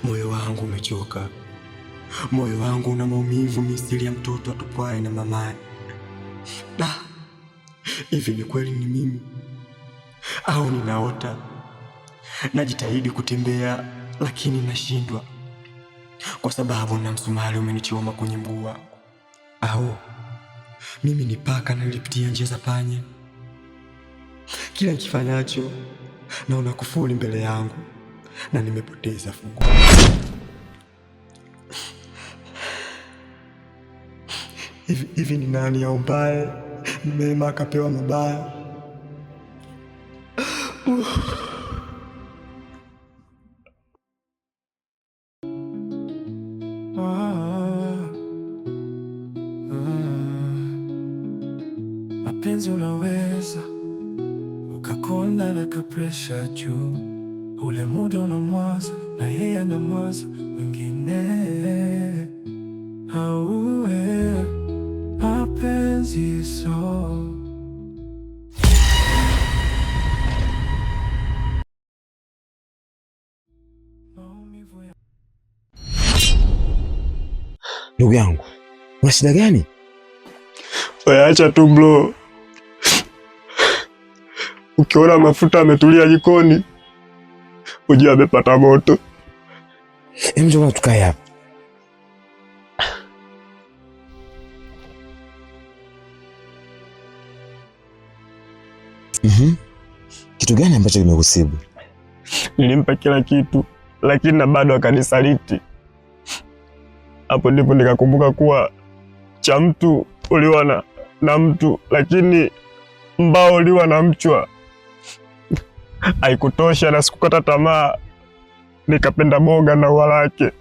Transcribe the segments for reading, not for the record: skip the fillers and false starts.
Moyo wangu umechoka. Moyo wangu una maumivu misili ya mtoto atupwaye na mamaye. Hivi ni kweli ni mimi au ninaota? Najitahidi kutembea lakini nashindwa, kwa sababu na msumari umenichoma kwenye mguu wangu. Au mimi ni paka nilipitia njia za panya? Kila nikifanyacho naona kufuli mbele yangu na nimepoteza fungu. Hivi ni nani aombaye mema akapewa mabaya? Mapenzi unaweza ukakonda na kapresha juu, ule muda unamwaza na yeye anamwaza mwingine. Auwe mapenzi so ndugu yangu, una shida gani? Acha tu bro. Ukiona mafuta ametulia jikoni, ujue amepata moto. Njoo tukae hapa. Kitu gani ambacho kimekusibu? Nilimpa kila kitu, lakini na bado akanisaliti. Hapo ndipo nikakumbuka kuwa cha mtu uliwa na mtu, lakini mbao uliwa na mchwa. Haikutosha na sikukata tamaa, nikapenda boga na ua lake,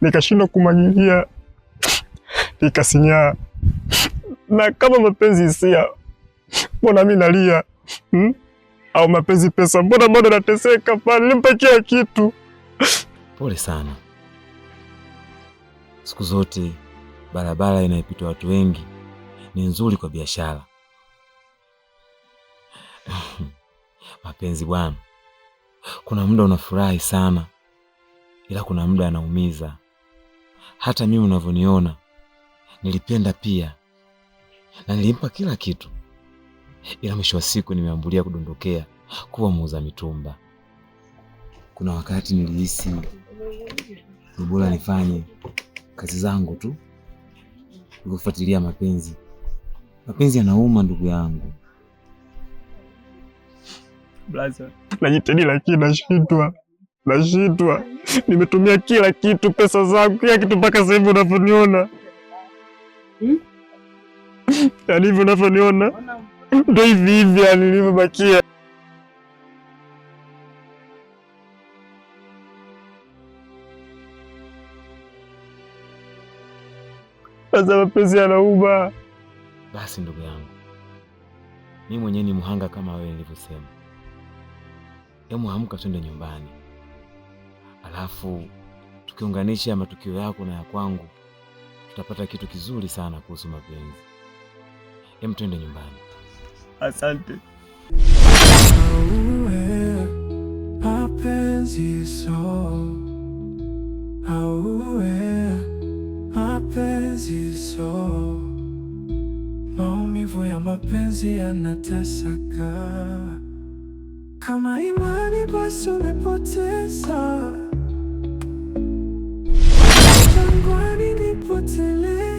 nikashindwa kumwagilia, nikasinyaa. Na kama mapenzi hisia, mbona mimi nalia? Au mapenzi pesa, mbona bado nateseka? Pale nilimpa kila kitu. Pole sana. Siku zote barabara inayopita watu wengi ni nzuri kwa biashara. Mapenzi bwana, kuna muda unafurahi sana, ila kuna muda anaumiza. Hata mimi unavyoniona nilipenda pia na nilimpa kila kitu, ila mwisho wa siku nimeambulia kudondokea kuwa muuza mitumba. Kuna wakati nilihisi ni bora nifanye kazi zangu tu kufuatilia mapenzi. Mapenzi yanauma ndugu yangu. Blaza, najitahidi lakini nashindwa. Nimetumia kila kitu, pesa zangu, kila kitu mpaka sasa hivi unavyoniona. Yaani hivi unavyoniona ndio hivi nilivyobakia. Sasa mapenzi yanauma. Basi ndugu yangu, mimi mwenyewe ni muhanga kama wewe nilivyosema. Hebu amka twende nyumbani, alafu tukiunganisha matukio yako na ya kwangu tutapata kitu kizuri sana kuhusu mapenzi. Hebu twende nyumbani. Asante. Auwe mapenzi so, auwe mapenzi so, maumivu ya mapenzi yanatesaka. Kama imani basi umepoteza, jangwani nipotelee.